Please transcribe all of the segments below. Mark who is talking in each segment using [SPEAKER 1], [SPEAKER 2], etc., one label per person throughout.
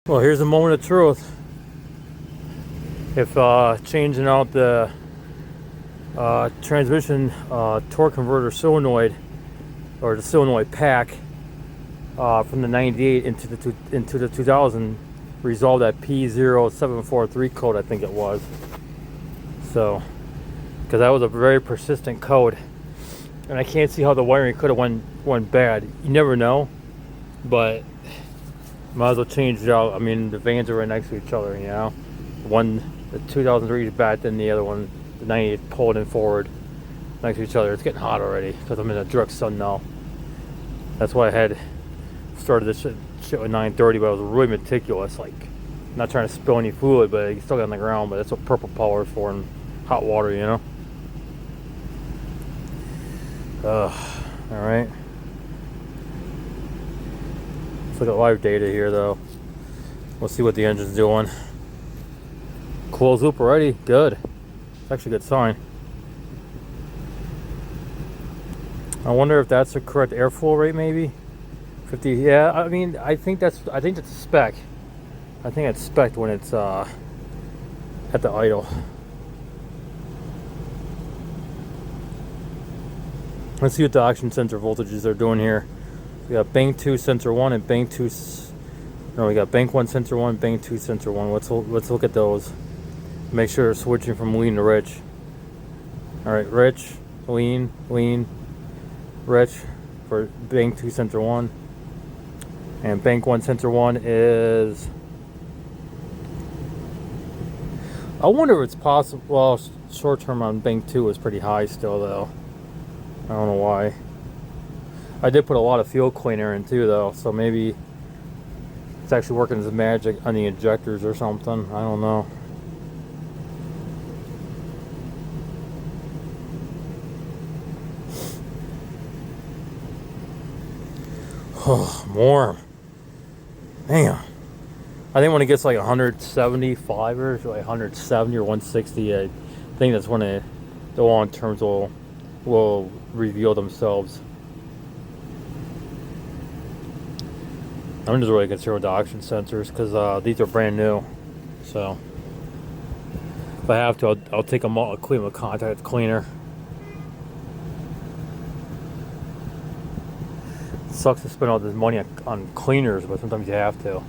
[SPEAKER 1] Well, here's a moment of truth. If changing out the transmission torque converter solenoid, or the solenoid pack, from the 98 into the 2000 resolved that P0743 code, I think it was. So, because that was a very persistent code, and I can't see how the wiring could have went bad. You never know, but might as well change it out. I mean, the vans are right next to each other, you know. One, the 2003 is back, then the other one, the 98, pulled in forward next to each other. It's getting hot already because I'm in a direct sun now. That's why I had started this shit with 930, but I was really meticulous, like not trying to spill any fluid, but it still got on the ground. But that's what purple power is for in hot water, you know. All right. Let's look at live data here, though. We'll see what the engine's doing. Closed loop already. Good. It's actually a good sign. I wonder if that's the correct airflow rate, maybe 50. Yeah, I mean, I think that's a spec. I think it's spec when it's at the idle. Let's see what the oxygen sensor voltages are doing here. We got bank 2 sensor 1 and bank 2. No, we got bank 1 sensor 1, bank 2 sensor 1. Let's look at those. Make sure they're switching from lean to rich. All right, rich, lean, rich for bank 2 sensor 1. And bank 1 sensor 1 is, I wonder if it's possible. Well, short term on bank 2 is pretty high still, though. I don't know why. I did put a lot of fuel cleaner in too, though, so maybe it's actually working as magic on the injectors or something. I don't know. Oh, warm. Damn. I think when it gets like 175 or like 170 or 160, I think that's when the long terms will reveal themselves. I'm just really concerned with the oxygen sensors because these are brand new. So if I have to, I'll take them all, I'll clean them with contact cleaner. It sucks to spend all this money on cleaners, but sometimes you have to.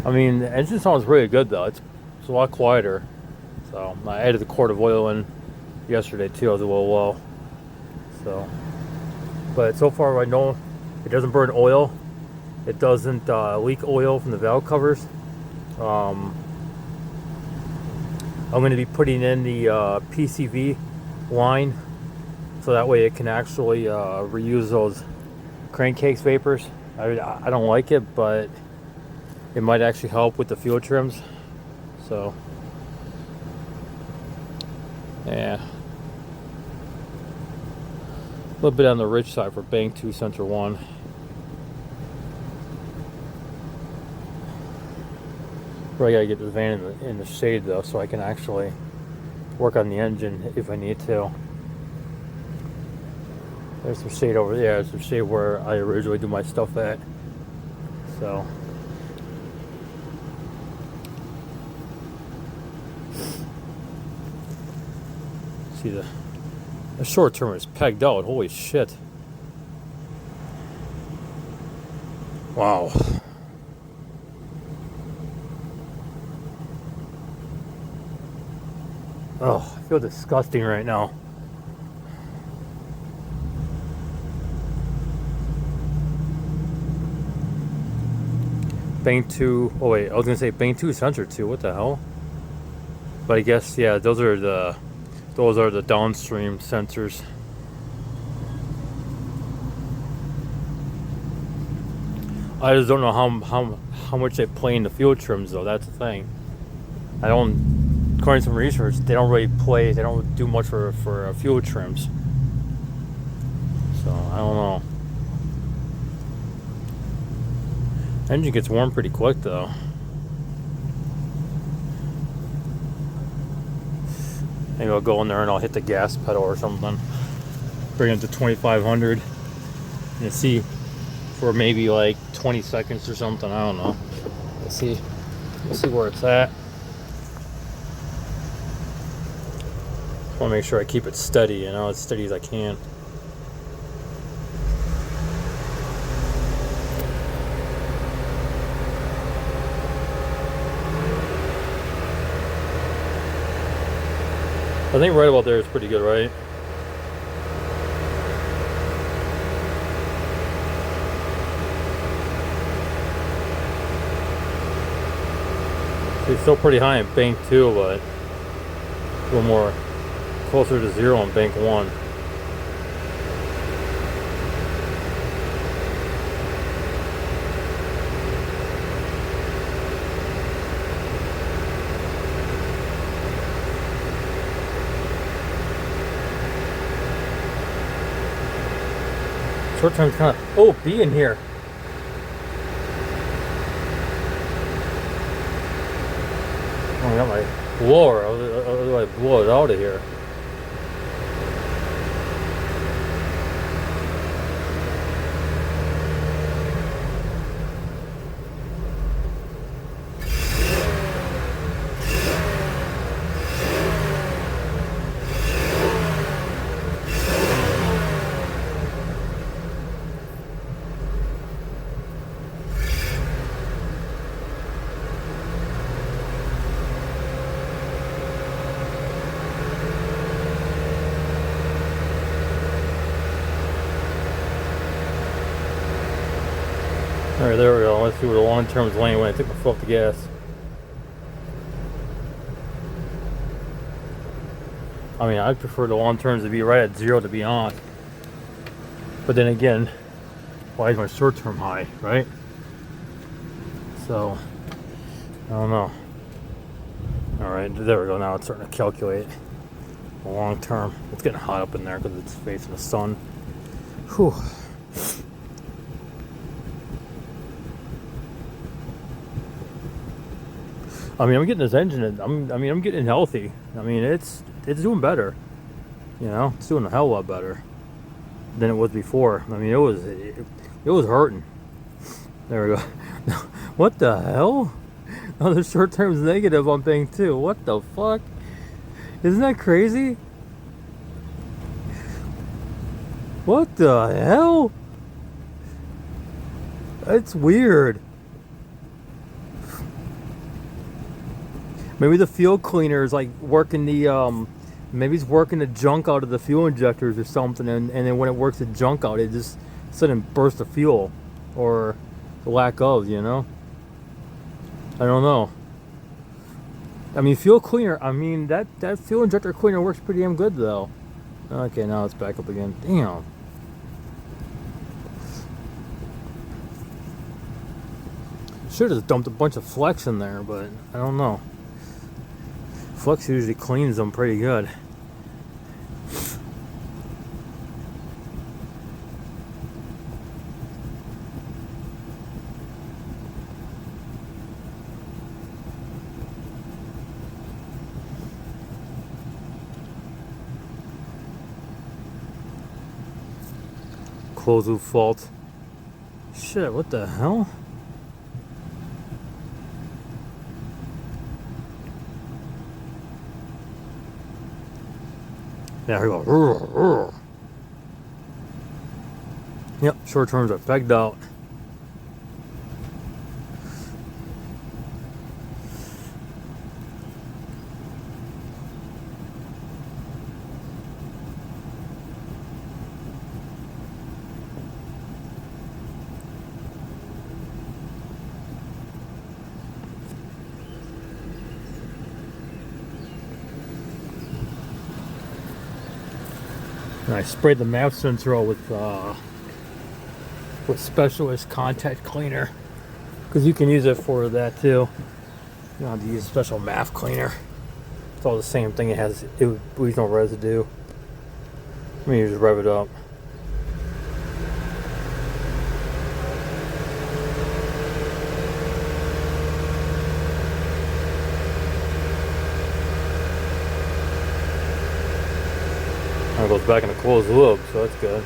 [SPEAKER 1] I mean, the engine sounds really good though. It's a lot quieter. So I added a quart of oil in yesterday too. I was a little low. So, but so far I know it doesn't burn oil. It doesn't leak oil from the valve covers. I'm going to be putting in the PCV line, so that way it can actually reuse those crankcase vapors. I don't like it, but it might actually help with the fuel trims. So, yeah. A little bit on the rich side for bank 2 sensor 1. Really gotta get the van in the shade though, so I can actually work on the engine if I need to. There's some shade over there. There's some shade where I originally do my stuff at. So. See, the short term is pegged out. Holy shit. Wow. Oh, I feel disgusting right now. Bank 2. Oh wait, I was gonna say bank 2 sensor 2. What the hell? But I guess, yeah, those are the downstream sensors. I just don't know how much they play in the fuel trims though. That's the thing. According to some research, they don't really play. They don't do much for fuel trims. So I don't know. Engine gets warm pretty quick though. Maybe I'll go in there and I'll hit the gas pedal or something. Bring it to 2500 and see for maybe like 20 seconds or something. I don't know. Let's see. Let's see where it's at. I want to make sure I keep it steady, you know, as steady as I can. I think right about there is pretty good, right? It's still pretty high in bank 2, but a little more closer to 0 in bank 1. Short term's kind of, oh, B in here. Oh, I got my blower. How do I blow it out of here? Alright, there we go. Let's see where the long term is laying when I take my foot off the gas. I mean, I'd prefer the long terms to be right at 0, to be honest. But then again, why is my short term high, right? So, I don't know. Alright, there we go. Now it's starting to calculate the long term. It's getting hot up in there because it's facing the sun. Whew. I mean, I'm getting this engine in. I'm getting healthy. I mean, it's doing better. You know, it's doing a hell of a lot better than it was before. I mean, it was hurting. There we go. What the hell? Oh, the short term's negative on bank 2. What the fuck? Isn't that crazy? What the hell? It's weird. Maybe the fuel cleaner is like working the maybe it's working the junk out of the fuel injectors or something, and then when it works the junk out, it just suddenly bursts of fuel, or the lack of, you know. I don't know. I mean, fuel cleaner. I mean, that fuel injector cleaner works pretty damn good though. Okay, now it's back up again. Damn. Should have dumped a bunch of Flex in there, but I don't know. Flex usually cleans them pretty good. Closed loop fault. Shit, what the hell? Yeah, here we go. Yep, short terms are pegged out. And I sprayed the map sensor out with Specialist Contact Cleaner, because you can use it for that too. You don't have to use special MAF cleaner. It's all the same thing. It leaves no residue. Let me just rev it up. It goes back in the closed loop, so that's good.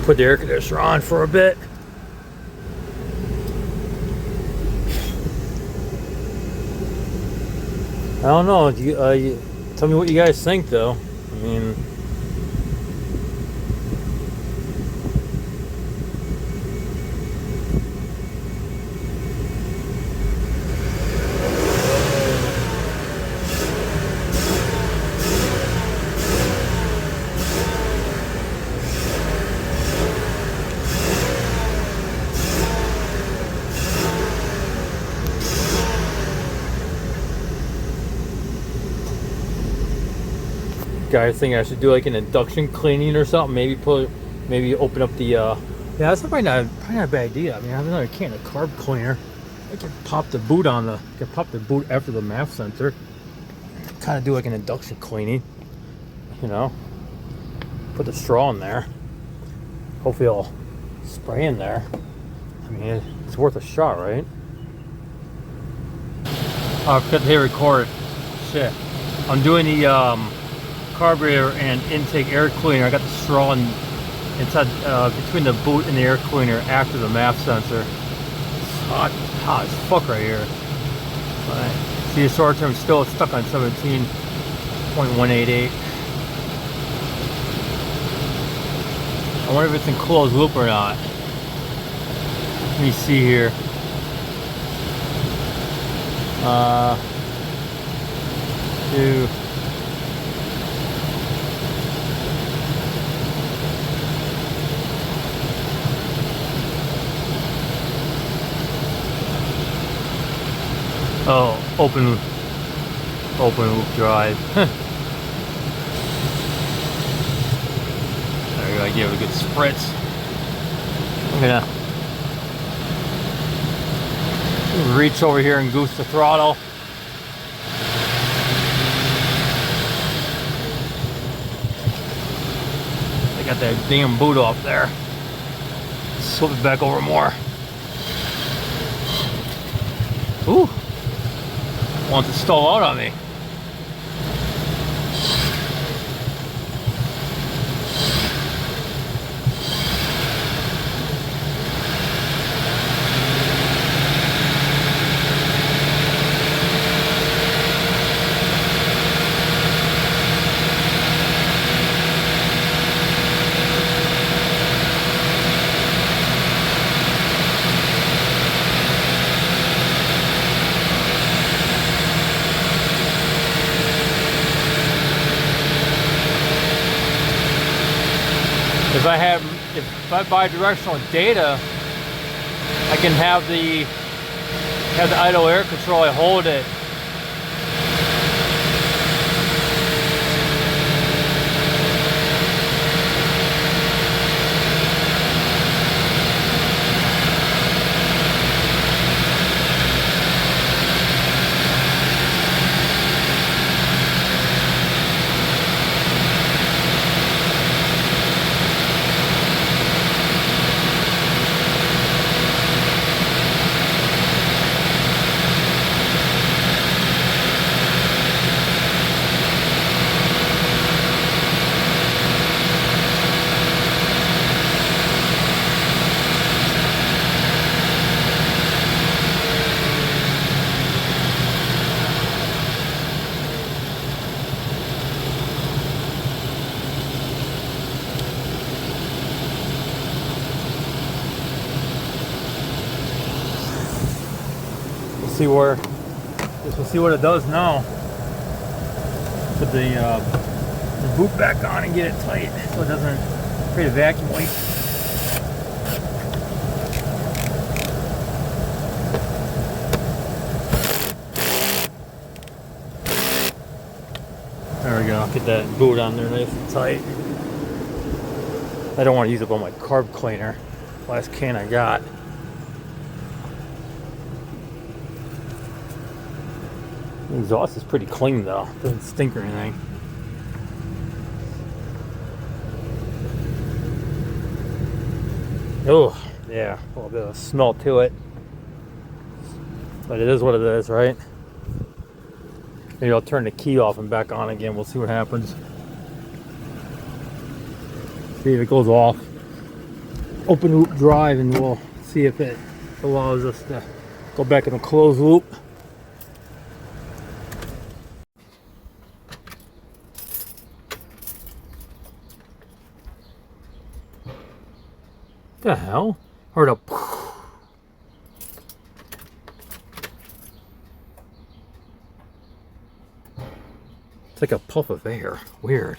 [SPEAKER 1] Put the air conditioner on for a bit. I don't know. Tell me what you guys think, though. I mean, guys think I should do like an induction cleaning or something. Maybe open up the. Yeah, that's probably not a bad idea. I mean, I have another can of carb cleaner. I can pop the boot after the MAF sensor. Kind of do like an induction cleaning. You know, put the straw in there. Hopefully, I'll spray in there. I mean, it's worth a shot, right? Oh, I forgot to hit record. Shit, I'm doing the carburetor and intake air cleaner. I got the straw inside between the boot and the air cleaner after the MAF sensor. It's hot as fuck right here. But see, the short term still stuck on 17.188. I wonder if it's in closed loop or not. Let me see here. Two. Oh, open loop drive. There we go. I give it a good spritz. I'm gonna reach over here and goose the throttle. I got that damn boot off there. Slip it back over more. Ooh. Wants to stall out on me. If I buy directional data, I can have the idle air control. I hold it. We'll see what it does now. Put the boot back on and get it tight so it doesn't create a vacuum leak. There we go. Get that boot on there nice and tight. I don't want to use up all my carb cleaner. Last can I got. The exhaust is pretty clean though. Doesn't stink or anything. Oh, yeah, a little bit of smell to it. But it is what it is, right? Maybe I'll turn the key off and back on again. We'll see what happens. See if it goes off. open loop drive, and we'll see if it allows us to go back in a closed loop. The hell? Heard a it's like a puff of air. Weird.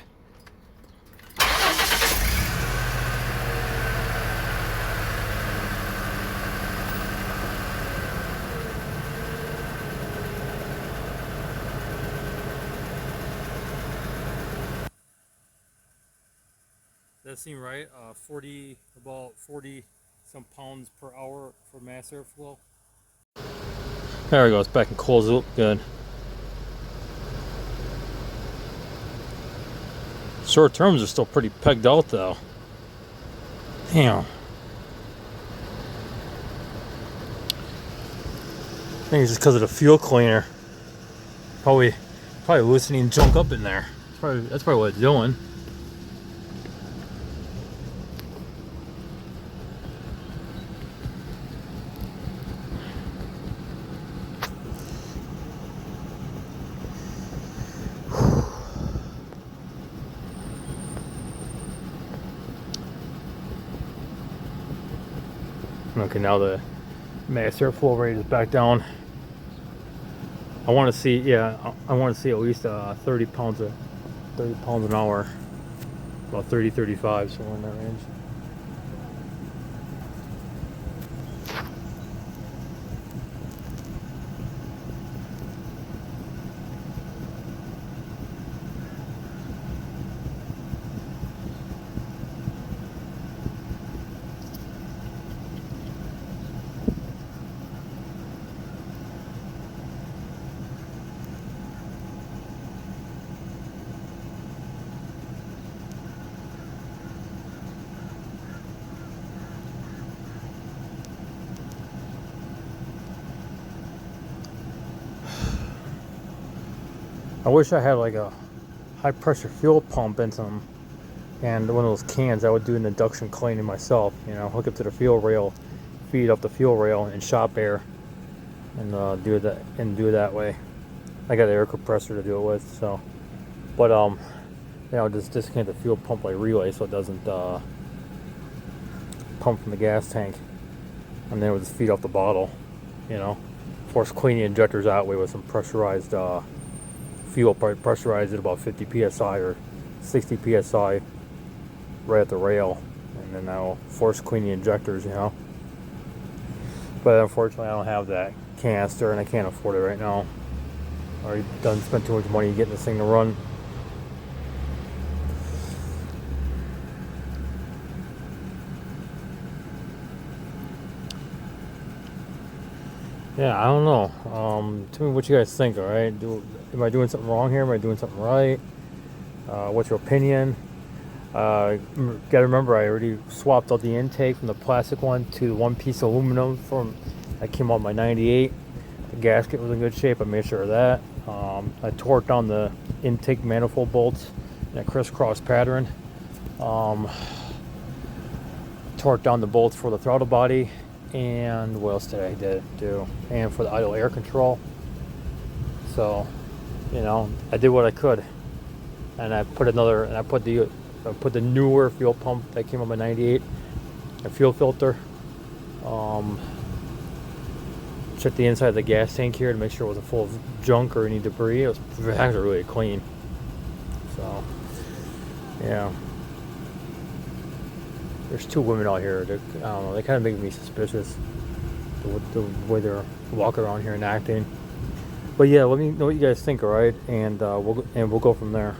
[SPEAKER 1] That seem right? About 40 some pounds per hour for mass airflow. There we go, it's back in closed loop. Good. Short terms are still pretty pegged out though. Damn. I think it's just because of the fuel cleaner. Probably loosening junk up in there. That's probably what it's doing. Okay, now the mass airflow rate is back down. I want to see, yeah, I want to see at least 30 pounds an hour, about 30, 35, somewhere in that range. I wish I had like a high pressure fuel pump and one of those cans. I would do an induction cleaning myself, you know, hook up to the fuel rail, feed up the fuel rail and shop air, and do it that way. I got an air compressor to do it with, so, but you know, just disconnect the fuel pump like relay so it doesn't pump from the gas tank, and then it would just feed off the bottle, you know. Force clean the injectors that way with some pressurized fuel, pressurized at about 50 psi or 60 psi right at the rail, and then I'll force clean the injectors, you know. But unfortunately I don't have that canister and I can't afford it right now. I already spent too much money getting this thing to run. Yeah, I don't know. Tell me what you guys think, alright? Am I doing something wrong here? Am I doing something right? What's your opinion? Gotta remember, I already swapped out the intake from the plastic one to the one piece of aluminum from that came out my 98. The gasket was in good shape. I made sure of that. I torqued down the intake manifold bolts in a crisscross pattern. Torqued down the bolts for the throttle body. And what else did I do? And for the idle air control. So, you know, I did what I could, and I put the newer fuel pump that came on my 98, a fuel filter. Checked the inside of the gas tank here to make sure it wasn't full of junk or any debris. It was actually really clean. So, yeah. There's two women out here. I don't know. They kind of make me suspicious. The way they're walking around here and acting. But yeah, let me know what you guys think, all right? And we'll go from there.